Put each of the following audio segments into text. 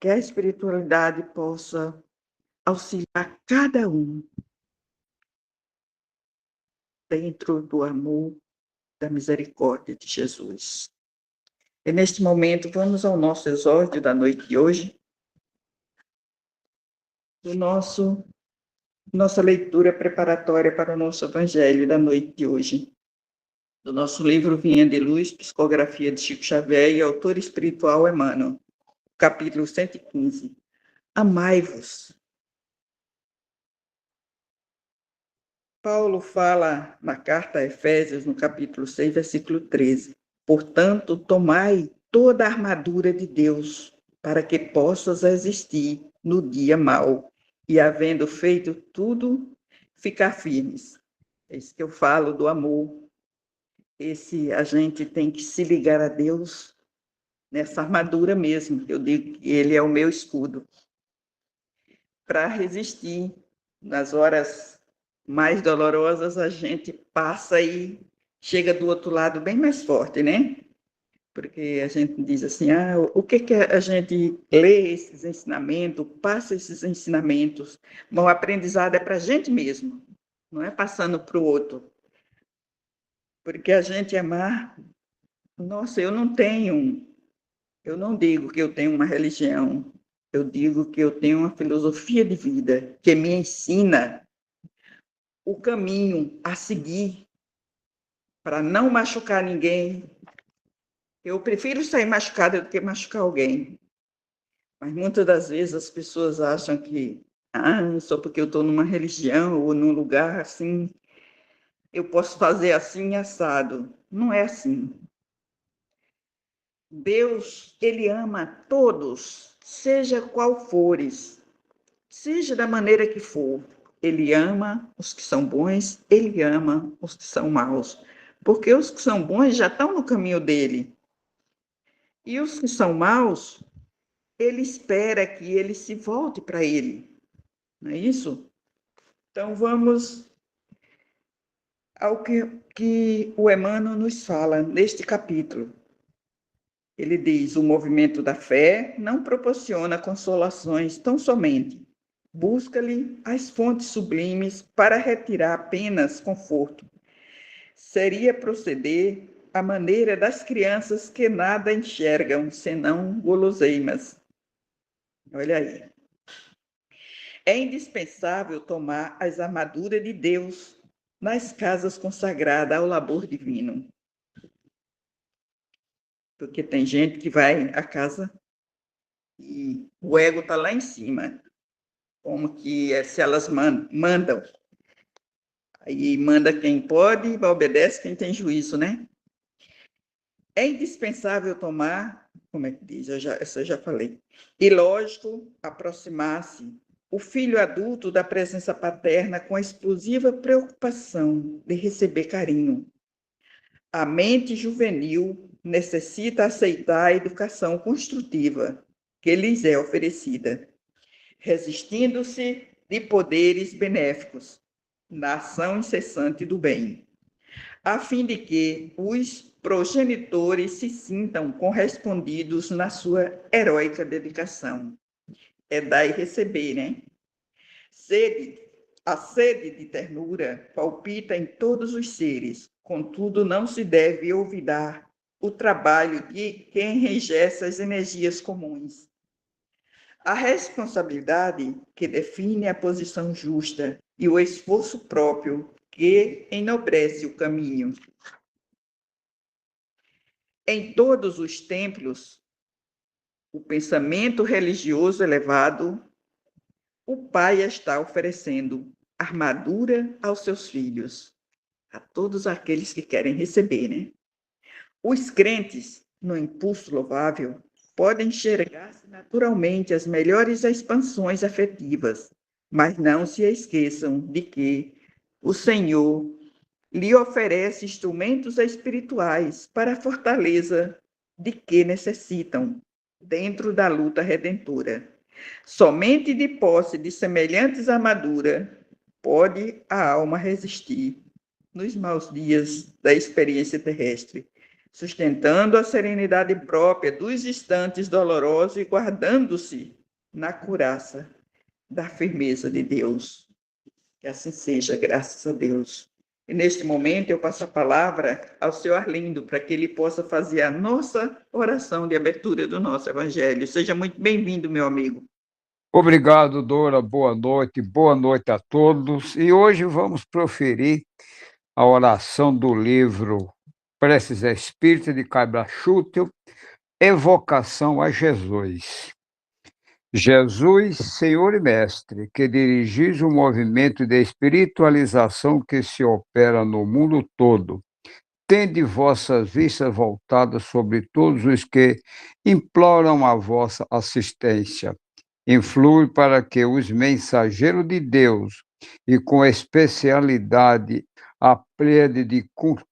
Que a espiritualidade possa auxiliar cada um dentro do amor, da misericórdia de Jesus. E neste momento, vamos ao nosso exórdio da noite de hoje, do nossa leitura preparatória para o nosso evangelho da noite de hoje, do nosso livro Vinha de Luz, Psicografia de Chico Xavier e autor espiritual Emmanuel, capítulo 115. Amai-vos. Paulo fala na carta a Efésios, no capítulo 6, versículo 13. Portanto, tomai toda a armadura de Deus, para que possas resistir no dia mau, e havendo feito tudo, ficar firmes. É isso que eu falo do amor. A gente tem que se ligar a Deus nessa armadura mesmo. Eu digo que ele é o meu escudo, para resistir nas horas mais dolorosas. A gente passa e chega do outro lado bem mais forte, né? Porque a gente diz assim, o que a gente lê esses ensinamentos, passa esses ensinamentos, mas o aprendizado é para a gente mesmo, não é passando para o outro. Porque a gente amar, nossa, eu não digo que eu tenho uma religião, eu digo que eu tenho uma filosofia de vida que me ensina o caminho a seguir para não machucar ninguém. Eu prefiro sair machucada do que machucar alguém. Mas muitas das vezes as pessoas acham que só porque eu estou numa religião ou num lugar assim, eu posso fazer assim assado. Não é assim. Deus, ele ama todos, seja qual fores, seja da maneira que for. Ele ama os que são bons, ele ama os que são maus. Porque os que são bons já estão no caminho dele. E os que são maus, ele espera que ele se volte para ele. Não é isso? Então, vamos ao que o Emmanuel nos fala neste capítulo. Ele diz: o movimento da fé não proporciona consolações tão somente. Busca-lhe as fontes sublimes para retirar apenas conforto. Seria proceder à maneira das crianças que nada enxergam senão guloseimas. Olha aí. É indispensável tomar as armaduras de Deus nas casas consagradas ao labor divino. Porque tem gente que vai à casa e o ego está lá em cima, como que se elas mandam. Aí manda quem pode e obedece quem tem juízo, né? É indispensável tomar, como é que diz? Essa eu já falei. E, lógico, aproximar-se o filho adulto da presença paterna com a exclusiva preocupação de receber carinho. A mente juvenil necessita aceitar a educação construtiva que lhes é oferecida, resistindo-se de poderes benéficos na ação incessante do bem, a fim de que os progenitores se sintam correspondidos na sua heróica dedicação. É dar e receber, né? A sede de ternura palpita em todos os seres, contudo, não se deve olvidar o trabalho de quem enrijece as energias comuns. A responsabilidade que define a posição justa e o esforço próprio que enobrece o caminho. Em todos os templos, o pensamento religioso elevado, o pai está oferecendo armadura aos seus filhos, a todos aqueles que querem receber, né? Os crentes, no impulso louvável, podem enxergar-se naturalmente as melhores expansões afetivas, mas não se esqueçam de que o Senhor lhe oferece instrumentos espirituais para a fortaleza de que necessitam dentro da luta redentora. Somente de posse de semelhantes armaduras pode a alma resistir nos maus dias da experiência terrestre, sustentando a serenidade própria dos instantes dolorosos e guardando-se na couraça da firmeza de Deus. Que assim seja, graças a Deus. E neste momento eu passo a palavra ao senhor Arlindo, para que ele possa fazer a nossa oração de abertura do nosso evangelho. Seja muito bem-vindo, meu amigo. Obrigado, Dora. Boa noite a todos. E hoje vamos proferir a oração do livro Preces a Espírito de Cabra Chútil, Evocação a Jesus. Jesus, Senhor e Mestre, que dirigis o movimento de espiritualização que se opera no mundo todo, tende vossas vistas voltadas sobre todos os que imploram a vossa assistência. Influi para que os mensageiros de Deus, e com especialidade a pleiade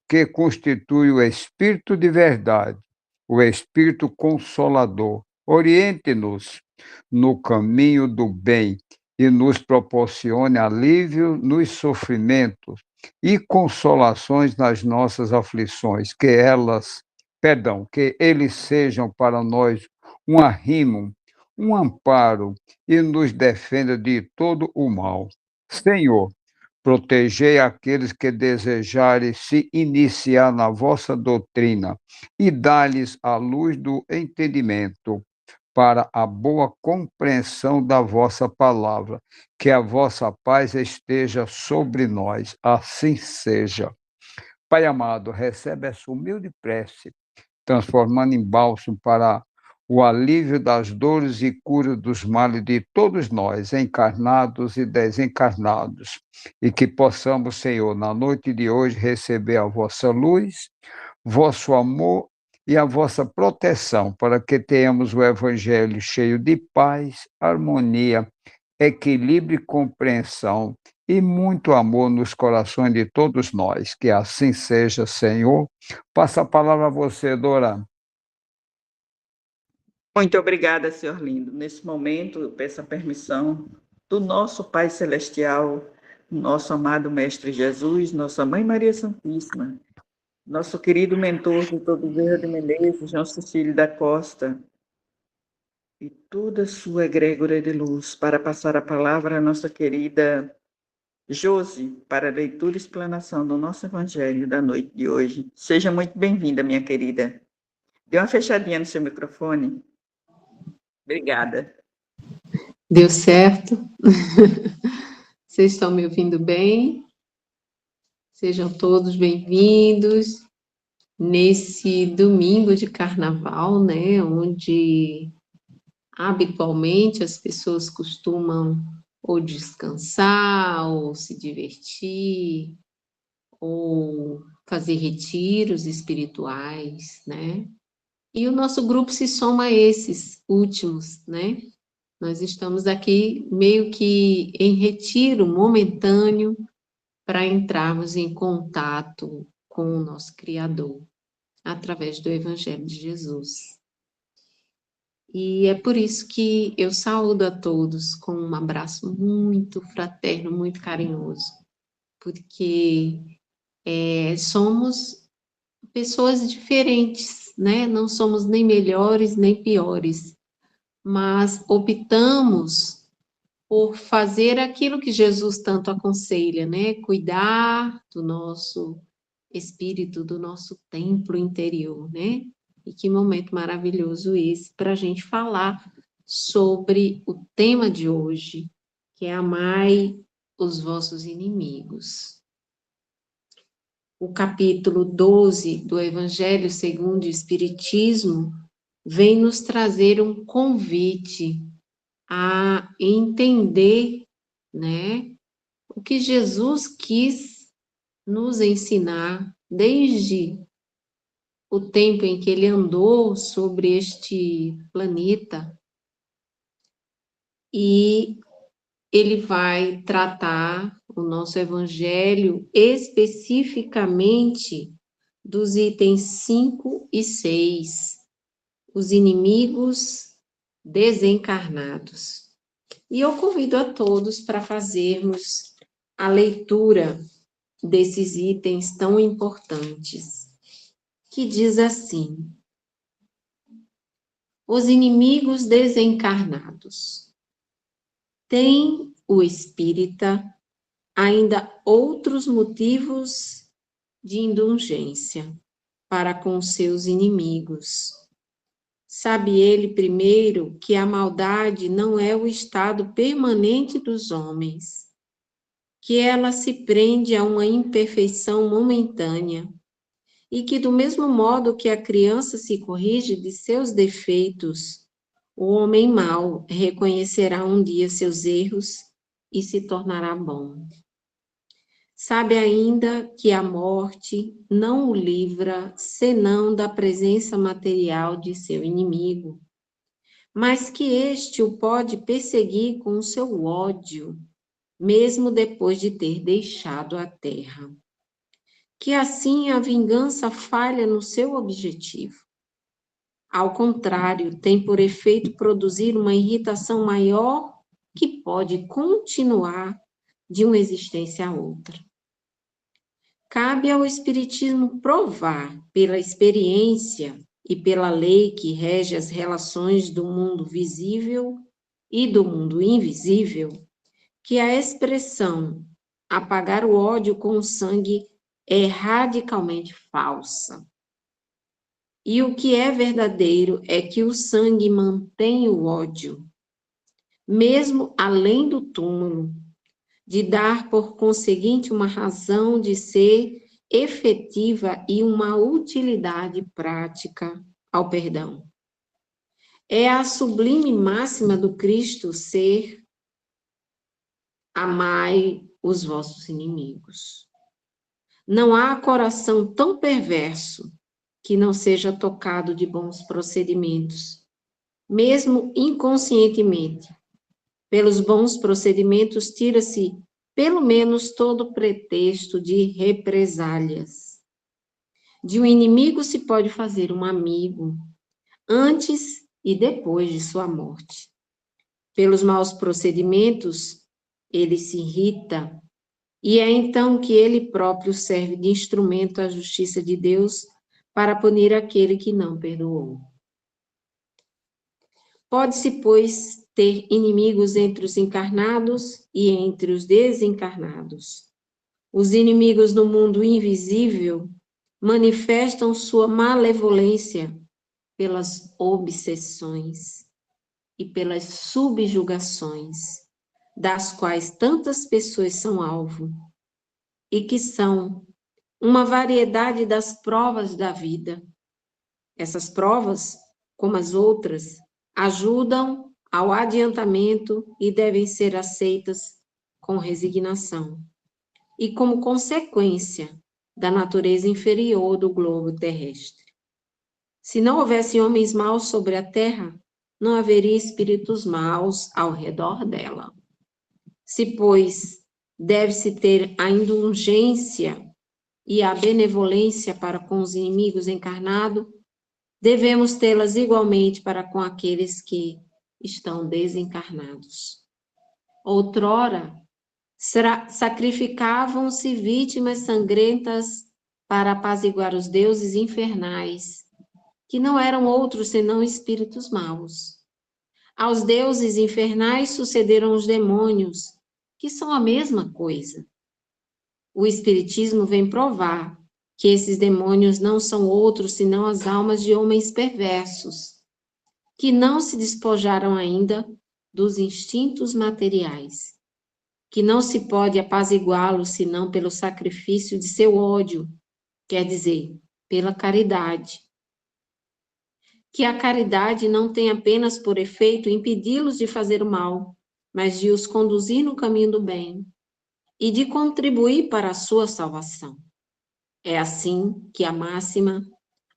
que constitui o Espírito de verdade, o Espírito Consolador, oriente-nos no caminho do bem e nos proporcione alívio nos sofrimentos e consolações nas nossas aflições, que eles sejam para nós um arrimo, um amparo e nos defenda de todo o mal. Senhor, protegei aqueles que desejarem se iniciar na vossa doutrina e dá-lhes a luz do entendimento para a boa compreensão da vossa palavra. Que a vossa paz esteja sobre nós. Assim seja. Pai amado, recebe essa humilde prece, transformando em bálsamo para o alívio das dores e cura dos males de todos nós, encarnados e desencarnados, e que possamos, Senhor, na noite de hoje, receber a vossa luz, vosso amor e a vossa proteção, para que tenhamos o Evangelho cheio de paz, harmonia, equilíbrio e compreensão, e muito amor nos corações de todos nós. Que assim seja, Senhor. Passa a palavra a você, Dora. Muito obrigada, senhor Lindo. Nesse momento, eu peço a permissão do nosso Pai Celestial, nosso amado Mestre Jesus, nossa Mãe Maria Santíssima, nosso querido mentor doutor Bezerra de Menezes, João Cecílio da Costa, e toda a sua egrégora de luz, para passar a palavra à nossa querida Josi, para a leitura e explanação do nosso Evangelho da noite de hoje. Seja muito bem-vinda, minha querida. Dê uma fechadinha no seu microfone. Obrigada. Deu certo? Vocês estão me ouvindo bem? Sejam todos bem-vindos nesse domingo de carnaval, né? Onde habitualmente as pessoas costumam ou descansar, ou se divertir, ou fazer retiros espirituais, né? E o nosso grupo se soma a esses últimos, né? Nós estamos aqui meio que em retiro momentâneo para entrarmos em contato com o nosso Criador, através do Evangelho de Jesus. E é por isso que eu saúdo a todos com um abraço muito fraterno, muito carinhoso, porque somos pessoas diferentes, né? Não somos nem melhores nem piores, mas optamos por fazer aquilo que Jesus tanto aconselha, né? Cuidar do nosso espírito, do nosso templo interior, né? E que momento maravilhoso esse para a gente falar sobre o tema de hoje, que é amai os vossos inimigos. O capítulo 12 do Evangelho segundo o Espiritismo vem nos trazer um convite a entender, né, o que Jesus quis nos ensinar desde o tempo em que ele andou sobre este planeta, e ele vai tratar o nosso evangelho especificamente dos itens 5 e 6, os inimigos desencarnados. E eu convido a todos para fazermos a leitura desses itens tão importantes, que diz assim: os inimigos desencarnados. Tem o espírita ainda outros motivos de indulgência para com seus inimigos. Sabe ele, primeiro, que a maldade não é o estado permanente dos homens, que ela se prende a uma imperfeição momentânea, e que, do mesmo modo que a criança se corrige de seus defeitos, o homem mau reconhecerá um dia seus erros e se tornará bom. Sabe ainda que a morte não o livra senão da presença material de seu inimigo, mas que este o pode perseguir com o seu ódio, mesmo depois de ter deixado a terra. Que assim a vingança falha no seu objetivo. Ao contrário, tem por efeito produzir uma irritação maior que pode continuar de uma existência a outra. Cabe ao Espiritismo provar, pela experiência e pela lei que rege as relações do mundo visível e do mundo invisível, que a expressão apagar o ódio com o sangue é radicalmente falsa. E o que é verdadeiro é que o sangue mantém o ódio, mesmo além do túmulo, de dar por conseguinte uma razão de ser efetiva e uma utilidade prática ao perdão. É a sublime máxima do Cristo ser: amai os vossos inimigos. Não há coração tão perverso que não seja tocado de bons procedimentos, mesmo inconscientemente. Pelos bons procedimentos tira-se, pelo menos, todo pretexto de represálias. De um inimigo se pode fazer um amigo, antes e depois de sua morte. Pelos maus procedimentos, ele se irrita, e é então que ele próprio serve de instrumento à justiça de Deus para punir aquele que não perdoou. Pode-se, pois, ter inimigos entre os encarnados e entre os desencarnados. Os inimigos no mundo invisível manifestam sua malevolência pelas obsessões e pelas subjugações, das quais tantas pessoas são alvo, e que são uma variedade das provas da vida. Essas provas, como as outras, ajudam ao adiantamento e devem ser aceitas com resignação, e como consequência da natureza inferior do globo terrestre. Se não houvesse homens maus sobre a terra, não haveria espíritos maus ao redor dela. Se, pois, deve-se ter a indulgência e a benevolência para com os inimigos encarnados, devemos tê-las igualmente para com aqueles que estão desencarnados. Outrora, sacrificavam-se vítimas sangrentas para apaziguar os deuses infernais, que não eram outros senão espíritos maus. Aos deuses infernais sucederam os demônios, que são a mesma coisa. O Espiritismo vem provar que esses demônios não são outros senão as almas de homens perversos, que não se despojaram ainda dos instintos materiais, que não se pode apaziguá-los senão pelo sacrifício de seu ódio, quer dizer, pela caridade. Que a caridade não tem apenas por efeito impedi-los de fazer o mal, mas de os conduzir no caminho do bem e de contribuir para a sua salvação. É assim que a máxima,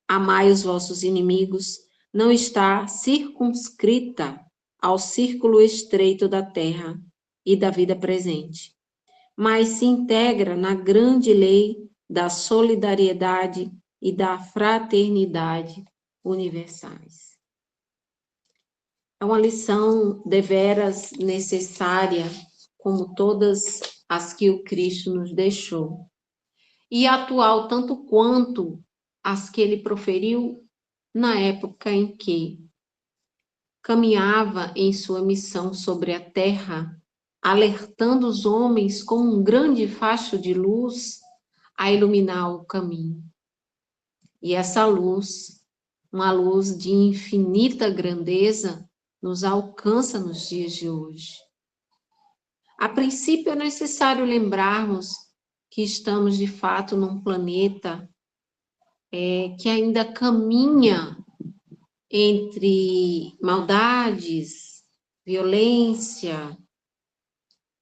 amai os vossos inimigos, não está circunscrita ao círculo estreito da terra e da vida presente, mas se integra na grande lei da solidariedade e da fraternidade universais. É uma lição deveras necessária, como todas as que o Cristo nos deixou, e atual tanto quanto as que ele proferiu na época em que caminhava em sua missão sobre a terra, alertando os homens com um grande facho de luz a iluminar o caminho. E essa luz, uma luz de infinita grandeza, nos alcança nos dias de hoje. A princípio, é necessário lembrarmos que estamos, de fato, num planeta que ainda caminha entre maldades, violência,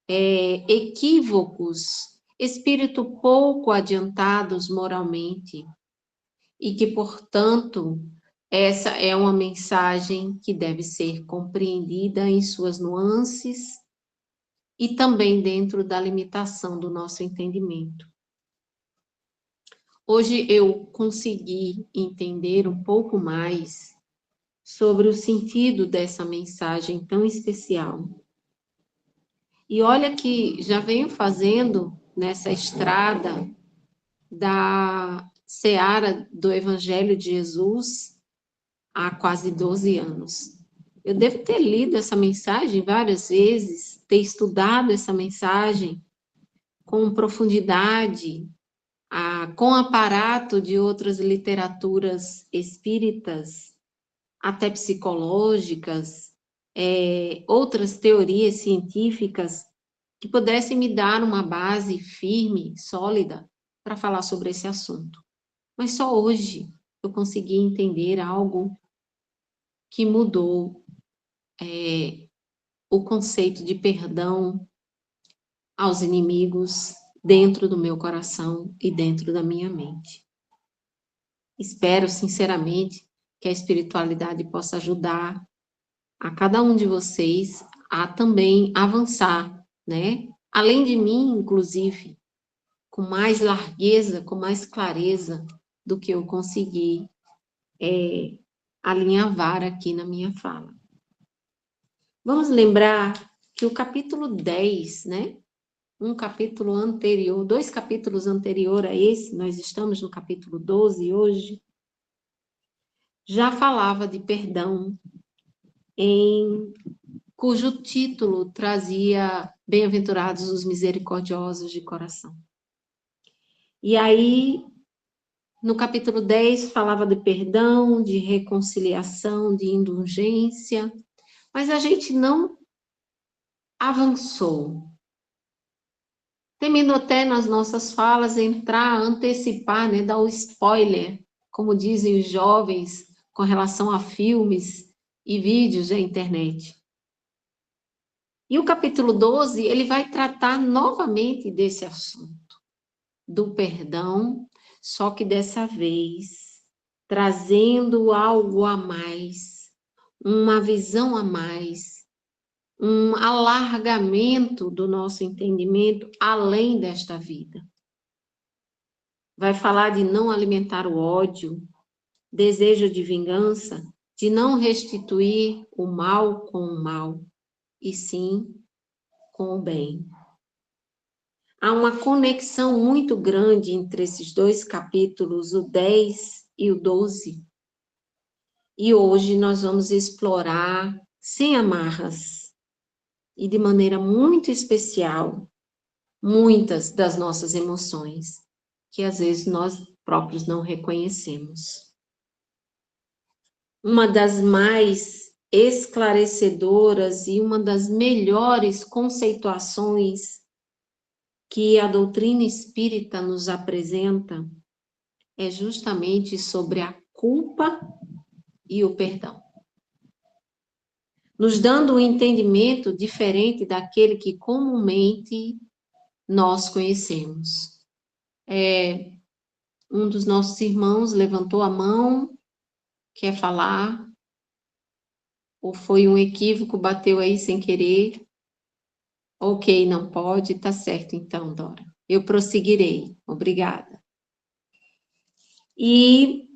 equívocos, espírito pouco adiantados moralmente, e que, portanto, essa é uma mensagem que deve ser compreendida em suas nuances e também dentro da limitação do nosso entendimento. Hoje eu consegui entender um pouco mais sobre o sentido dessa mensagem tão especial. E olha que já venho fazendo nessa estrada da seara do Evangelho de Jesus há quase 12 anos. Eu devo ter lido essa mensagem várias vezes, ter estudado essa mensagem com profundidade, com aparato de outras literaturas espíritas, até psicológicas, outras teorias científicas que pudessem me dar uma base firme, sólida, para falar sobre esse assunto. Mas só hoje eu consegui entender algo que mudou o conceito de perdão aos inimigos dentro do meu coração e dentro da minha mente. Espero, sinceramente, que a espiritualidade possa ajudar a cada um de vocês a também avançar, né? Além de mim, inclusive, com mais largueza, com mais clareza do que eu consegui alinhavar aqui na minha fala. Vamos lembrar que o capítulo 10, né? Um capítulo anterior, 2 capítulos anterior a esse, nós estamos no capítulo 12 hoje, já falava de perdão, cujo título trazia Bem-aventurados os misericordiosos de coração. E aí, no capítulo 10, falava de perdão, de reconciliação, de indulgência, mas a gente não avançou. Temendo até nas nossas falas antecipar, né, dar o spoiler, como dizem os jovens, com relação a filmes e vídeos da internet. E o capítulo 12, ele vai tratar novamente desse assunto, do perdão, só que dessa vez trazendo algo a mais, uma visão a mais, um alargamento do nosso entendimento além desta vida. Vai falar de não alimentar o ódio, desejo de vingança, de não restituir o mal com o mal, e sim com o bem. Há uma conexão muito grande entre esses 2 capítulos, o 10 e o 12. E hoje nós vamos explorar, sem amarras, e de maneira muito especial, muitas das nossas emoções, que às vezes nós próprios não reconhecemos. Uma das mais esclarecedoras e uma das melhores conceituações que a doutrina espírita nos apresenta é justamente sobre a culpa e o perdão, nos dando um entendimento diferente daquele que comumente nós conhecemos. Um dos nossos irmãos levantou a mão, quer falar, ou foi um equívoco, bateu aí sem querer. Ok, não pode, tá certo então, Dora. Eu prosseguirei, obrigada. E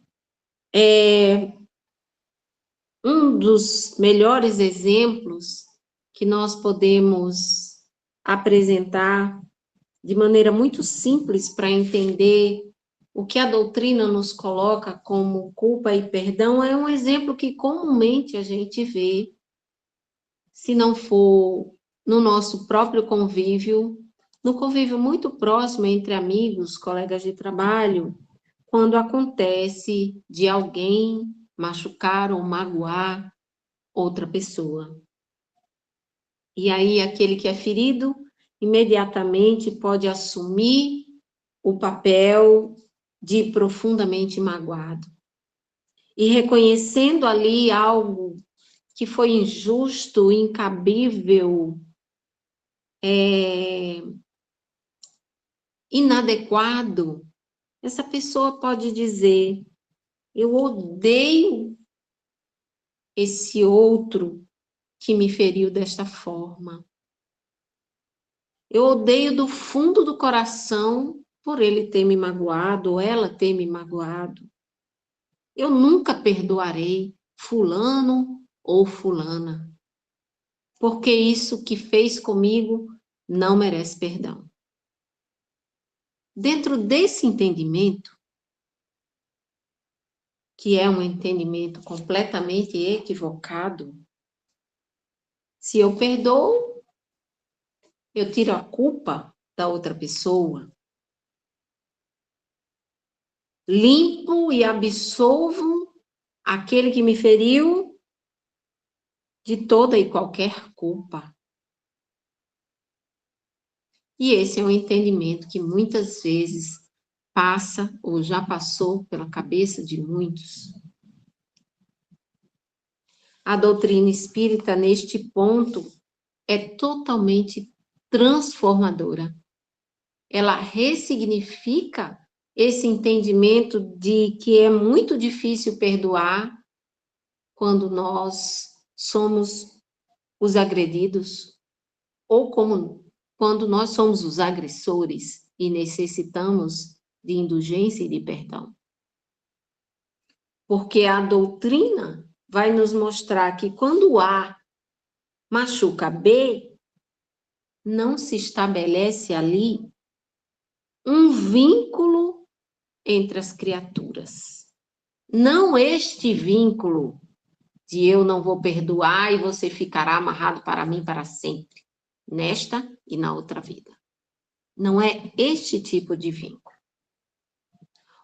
um dos melhores exemplos que nós podemos apresentar de maneira muito simples para entender o que a doutrina nos coloca como culpa e perdão, é um exemplo que comumente a gente vê, se não for no nosso próprio convívio, no convívio muito próximo entre amigos, colegas de trabalho, quando acontece de alguém machucar ou magoar outra pessoa. E aí, aquele que é ferido, imediatamente pode assumir o papel de profundamente magoado. E reconhecendo ali algo que foi injusto, incabível, inadequado, essa pessoa pode dizer: eu odeio esse outro que me feriu desta forma. Eu odeio do fundo do coração por ele ter me magoado, ou ela ter me magoado. Eu nunca perdoarei fulano ou fulana, porque isso que fez comigo não merece perdão. Dentro desse entendimento, que é um entendimento completamente equivocado, se eu perdoo, eu tiro a culpa da outra pessoa, limpo e absolvo aquele que me feriu de toda e qualquer culpa. E esse é um entendimento que muitas vezes passa ou já passou pela cabeça de muitos. A doutrina espírita, neste ponto, é totalmente transformadora. Ela ressignifica esse entendimento de que é muito difícil perdoar quando nós somos os agredidos, ou quando nós somos os agressores e necessitamos de indulgência e de perdão. Porque a doutrina vai nos mostrar que quando A machuca B, não se estabelece ali um vínculo entre as criaturas. Não este vínculo de eu não vou perdoar e você ficará amarrado para mim para sempre, nesta e na outra vida. Não é este tipo de vínculo.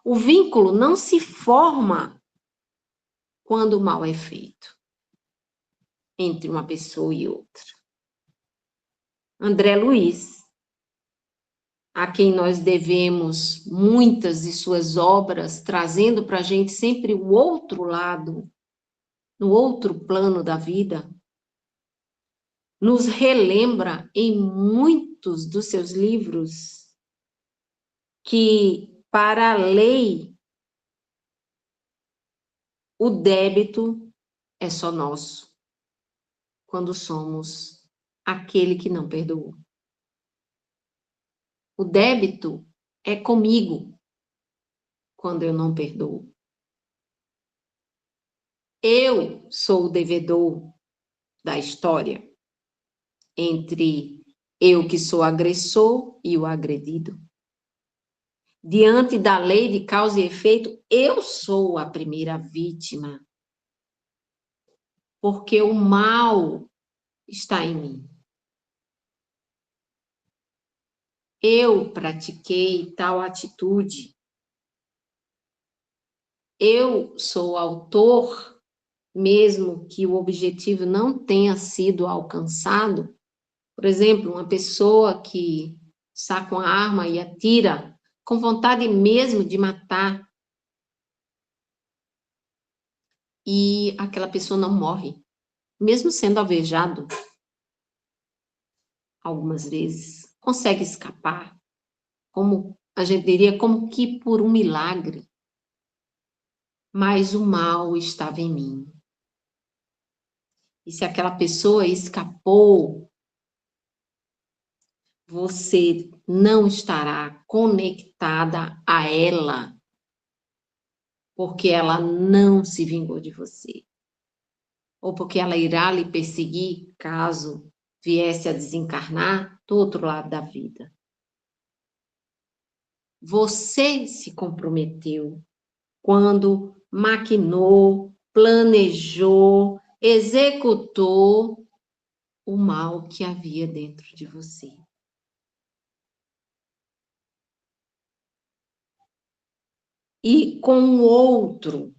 O vínculo não se forma quando o mal é feito entre uma pessoa e outra. André Luiz, a quem nós devemos muitas de suas obras, trazendo para a gente sempre o outro lado, no outro plano da vida, nos relembra em muitos dos seus livros que, para a lei, o débito é só nosso, quando somos aquele que não perdoou. O débito é comigo, quando eu não perdoo. Eu sou o devedor da história entre eu que sou agressor e o agredido. Diante da lei de causa e efeito, eu sou a primeira vítima, porque o mal está em mim. Eu pratiquei tal atitude. Eu sou autor, mesmo que o objetivo não tenha sido alcançado. Por exemplo, uma pessoa que saca uma arma e atira com vontade mesmo de matar, e aquela pessoa não morre, mesmo sendo alvejado algumas vezes, consegue escapar, como a gente diria, como que por um milagre. Mas o mal estava em mim. E se aquela pessoa escapou, você não estará conectada a ela, porque ela não se vingou de você. Ou porque ela irá lhe perseguir caso viesse a desencarnar do outro lado da vida. Você se comprometeu quando maquinou, planejou, executou o mal que havia dentro de você. E com o outro,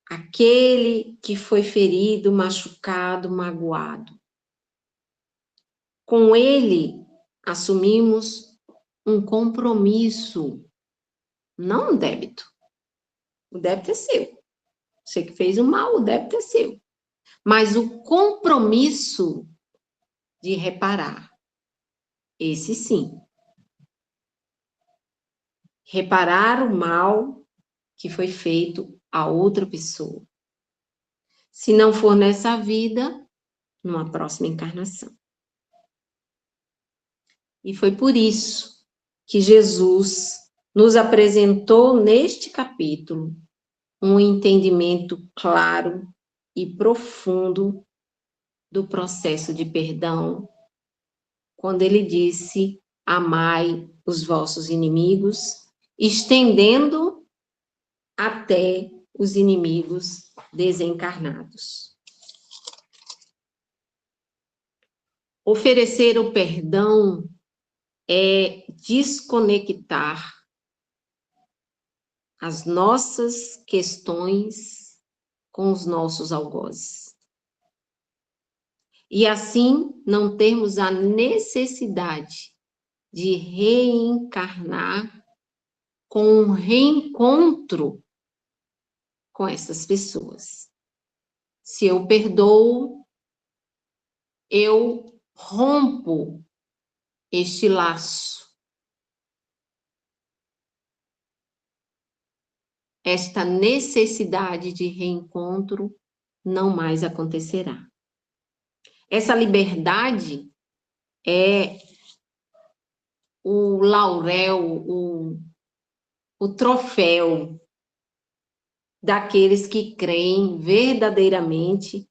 aquele que foi ferido, machucado, magoado, com ele assumimos um compromisso, não um débito. O débito é seu. Você que fez o mal, o débito é seu. Mas o compromisso de reparar, esse sim. Reparar o mal que foi feito a outra pessoa. Se não for nessa vida, numa próxima encarnação. E foi por isso que Jesus nos apresentou neste capítulo um entendimento claro e profundo do processo de perdão, quando ele disse: amai os vossos inimigos, estendendo até os inimigos desencarnados. Oferecer o perdão é desconectar as nossas questões com os nossos algozes. E assim não termos a necessidade de reencarnar com um reencontro com essas pessoas. Se eu perdoo, eu rompo este laço. Esta necessidade de reencontro não mais acontecerá. Essa liberdade é o laurel, o troféu daqueles que creem verdadeiramente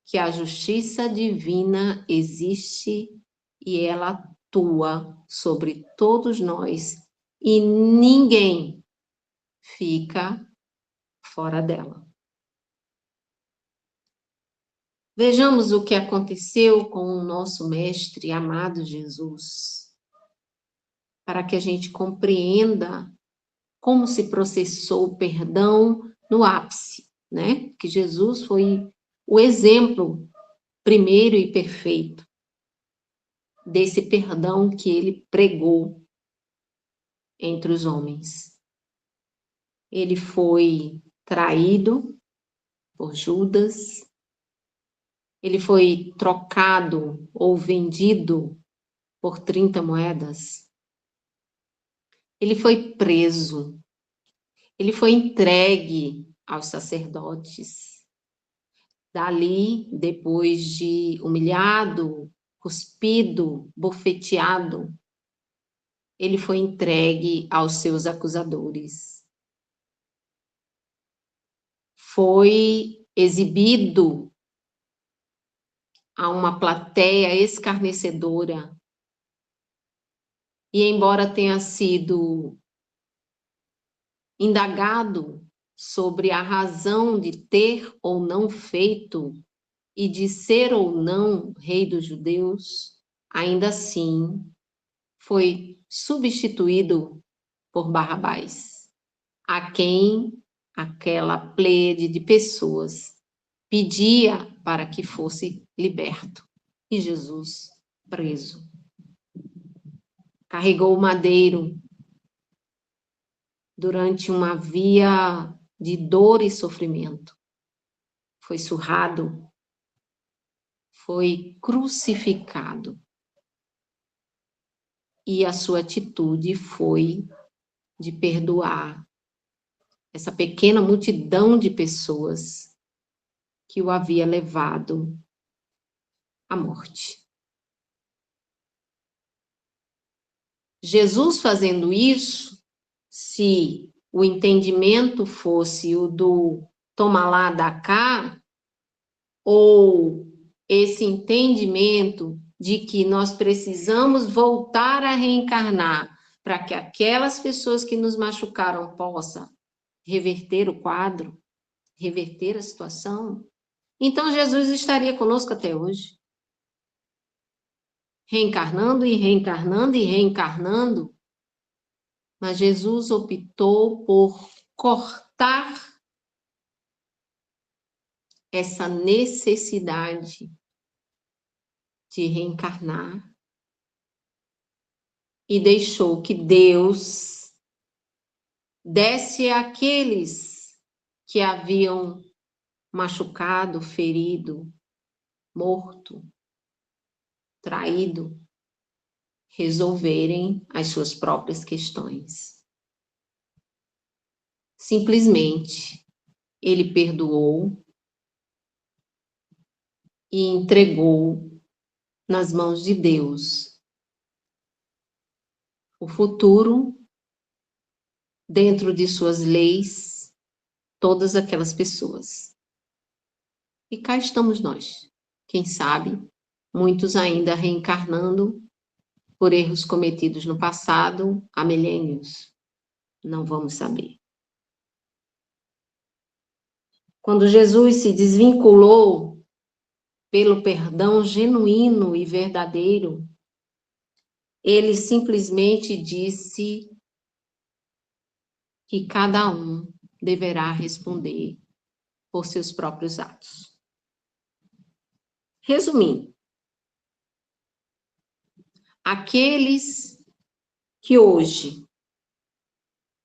que a justiça divina existe e ela atua sobre todos nós e ninguém fica fora dela. Vejamos o que aconteceu com o nosso mestre amado Jesus, para que a gente compreenda como se processou o perdão no ápice, né? Que Jesus foi o exemplo primeiro e perfeito desse perdão que ele pregou entre os homens. Ele foi traído por Judas, ele foi trocado ou vendido por 30 moedas, ele foi preso, ele foi entregue aos sacerdotes. Dali, depois de humilhado, cuspido, bofeteado, ele foi entregue aos seus acusadores. Foi exibido a uma plateia escarnecedora. E embora tenha sido indagado sobre a razão de ter ou não feito e de ser ou não rei dos judeus, ainda assim foi substituído por Barrabás, a quem aquela pleiade de pessoas pedia para que fosse liberto. E Jesus preso. Carregou o madeiro durante uma via de dor e sofrimento. Foi surrado, foi crucificado. E a sua atitude foi de perdoar essa pequena multidão de pessoas que o havia levado à morte. Jesus fazendo isso, se o entendimento fosse o do toma lá, dá cá, ou esse entendimento de que nós precisamos voltar a reencarnar para que aquelas pessoas que nos machucaram possam reverter o quadro, reverter a situação, então Jesus estaria conosco até hoje. Reencarnando e reencarnando e reencarnando. Mas Jesus optou por cortar essa necessidade de reencarnar e deixou que Deus desse àqueles que haviam machucado, ferido, morto, traído, resolverem as suas próprias questões. Simplesmente, ele perdoou e entregou nas mãos de Deus o futuro, dentro de suas leis, todas aquelas pessoas. E cá estamos nós, quem sabe, muitos ainda reencarnando por erros cometidos no passado, há milênios. Não vamos saber. Quando Jesus se desvinculou pelo perdão genuíno e verdadeiro, ele simplesmente disse que cada um deverá responder por seus próprios atos. Resumindo, aqueles que hoje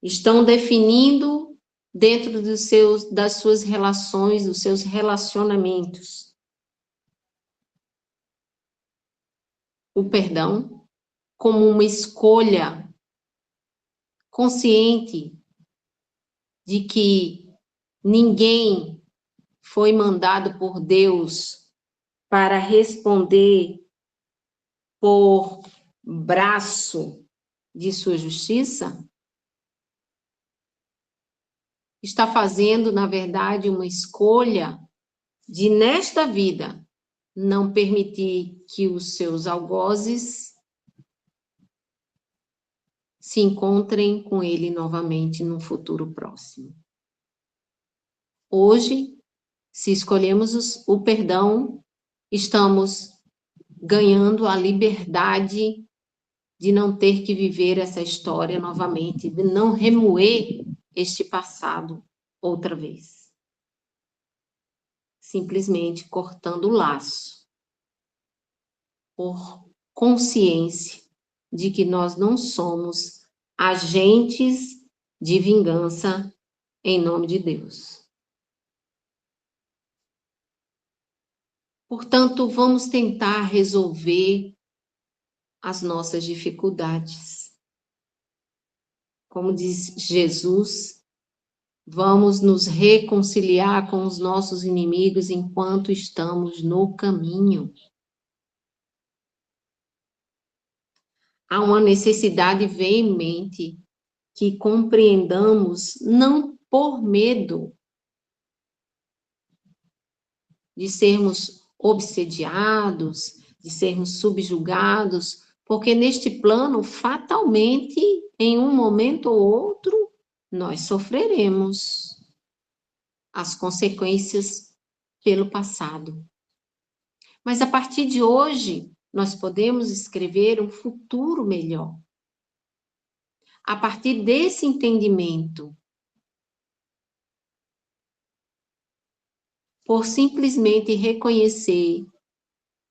estão definindo dentro das suas relações, dos seus relacionamentos, o perdão como uma escolha consciente de que ninguém foi mandado por Deus para responder por braço de sua justiça, está fazendo, na verdade, uma escolha de, nesta vida, não permitir que os seus algozes se encontrem com ele novamente no futuro próximo. Hoje, se escolhemos o perdão, estamos ganhando a liberdade de não ter que viver essa história novamente, de não remoer este passado outra vez. Simplesmente cortando o laço, por consciência de que nós não somos agentes de vingança em nome de Deus. Portanto, vamos tentar resolver as nossas dificuldades. Como diz Jesus, vamos nos reconciliar com os nossos inimigos enquanto estamos no caminho. Há uma necessidade veemente que compreendamos, não por medo de sermos obsediados, de sermos subjugados, porque neste plano, fatalmente, em um momento ou outro, nós sofreremos as consequências pelo passado. Mas a partir de hoje, nós podemos escrever um futuro melhor. A partir desse entendimento, por simplesmente reconhecer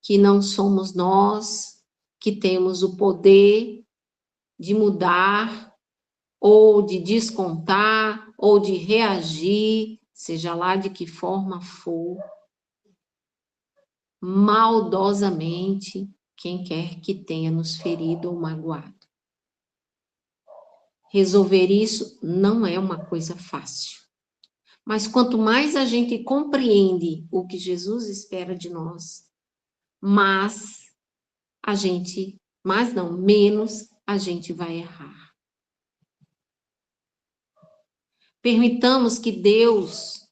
que não somos nós que temos o poder de mudar, ou de descontar, ou de reagir, seja lá de que forma for, maldosamente, quem quer que tenha nos ferido ou magoado. Resolver isso não é uma coisa fácil. Mas quanto mais a gente compreende o que Jesus espera de nós, menos a gente vai errar. Permitamos que Deus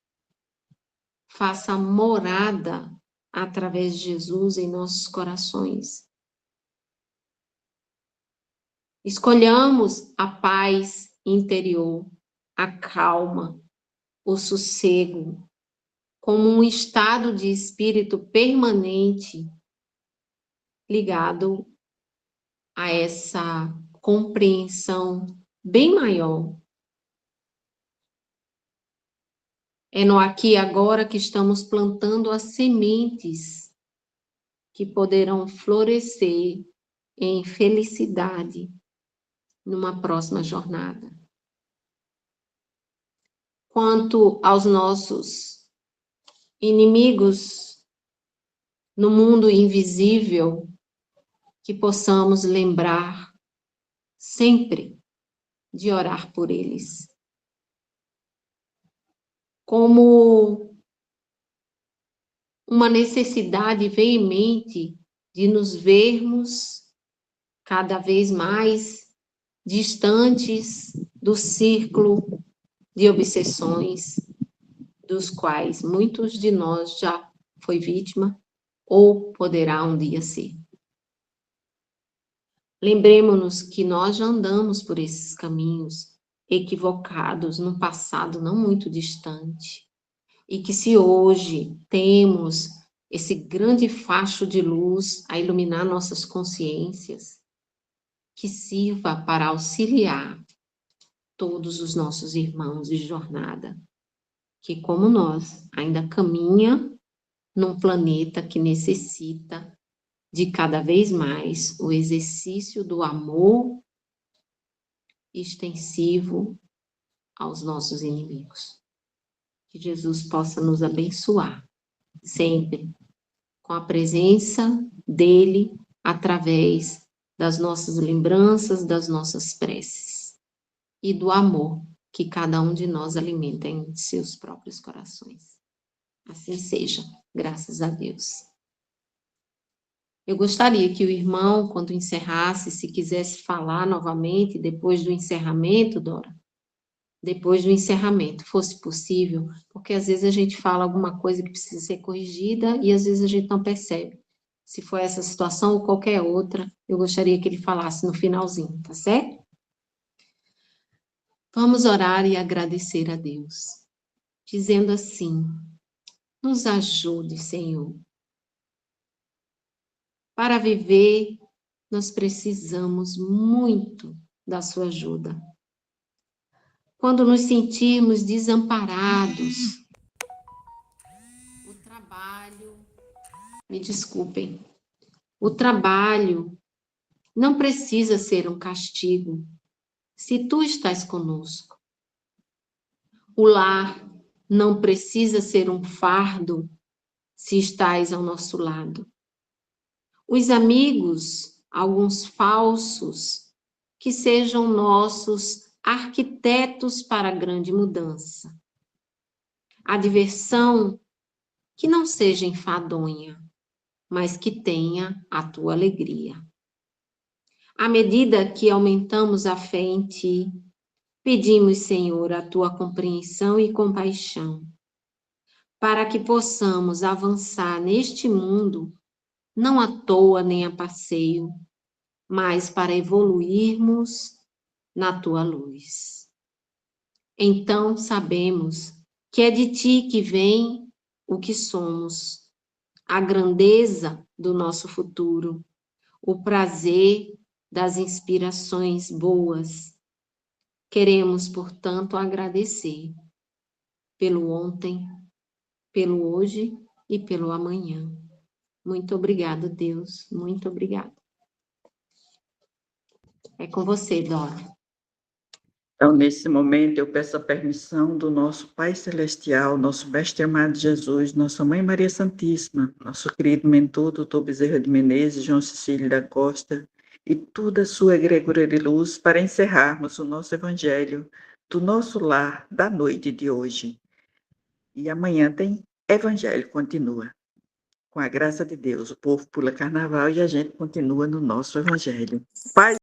faça morada através de Jesus em nossos corações. Escolhamos a paz interior, a calma, o sossego, como um estado de espírito permanente ligado a essa compreensão bem maior. É no aqui e agora que estamos plantando as sementes que poderão florescer em felicidade numa próxima jornada. Quanto aos nossos inimigos no mundo invisível, que possamos lembrar sempre de orar por eles. Como uma necessidade veemente de nos vermos cada vez mais distantes do círculo de obsessões, dos quais muitos de nós já foi vítima ou poderá um dia ser. Lembremos-nos que nós já andamos por esses caminhos equivocados num passado não muito distante, e que se hoje temos esse grande facho de luz a iluminar nossas consciências, que sirva para auxiliar todos os nossos irmãos de jornada, que como nós ainda caminha num planeta que necessita de cada vez mais o exercício do amor extensivo aos nossos inimigos. Que Jesus possa nos abençoar sempre com a presença dele através das nossas lembranças, das nossas preces e do amor que cada um de nós alimenta em seus próprios corações. Assim seja, graças a Deus. Eu gostaria que o irmão, quando encerrasse, se quisesse falar novamente depois do encerramento, Dora, depois do encerramento, fosse possível, porque às vezes a gente fala alguma coisa que precisa ser corrigida e às vezes a gente não percebe. Se for essa situação ou qualquer outra, eu gostaria que ele falasse no finalzinho, tá certo? Vamos orar e agradecer a Deus, dizendo assim: nos ajude, Senhor. Para viver, nós precisamos muito da sua ajuda. Quando nos sentirmos desamparados, o trabalho, me desculpem, o trabalho não precisa ser um castigo, se tu estás conosco. O lar não precisa ser um fardo, se estás ao nosso lado. Os amigos, alguns falsos, que sejam nossos arquitetos para a grande mudança. A diversão, que não seja enfadonha, mas que tenha a tua alegria. À medida que aumentamos a fé em ti, pedimos, Senhor, a tua compreensão e compaixão, para que possamos avançar neste mundo, não à toa nem a passeio, mas para evoluirmos na tua luz. Então sabemos que é de ti que vem o que somos, a grandeza do nosso futuro, o prazer das inspirações boas. Queremos, portanto, agradecer pelo ontem, pelo hoje e pelo amanhã. Muito obrigada, Deus, muito obrigada. É com você, Dora. Então, nesse momento, eu peço a permissão do nosso Pai Celestial, nosso Mestre amado Jesus, nossa Mãe Maria Santíssima, nosso querido mentor, doutor Bezerra de Menezes, João Cecílio da Costa, e toda a sua egregora de luz, para encerrarmos o nosso Evangelho do nosso lar da noite de hoje. E amanhã tem Evangelho, continua. Com a graça de Deus, o povo pula carnaval e a gente continua no nosso Evangelho. Paz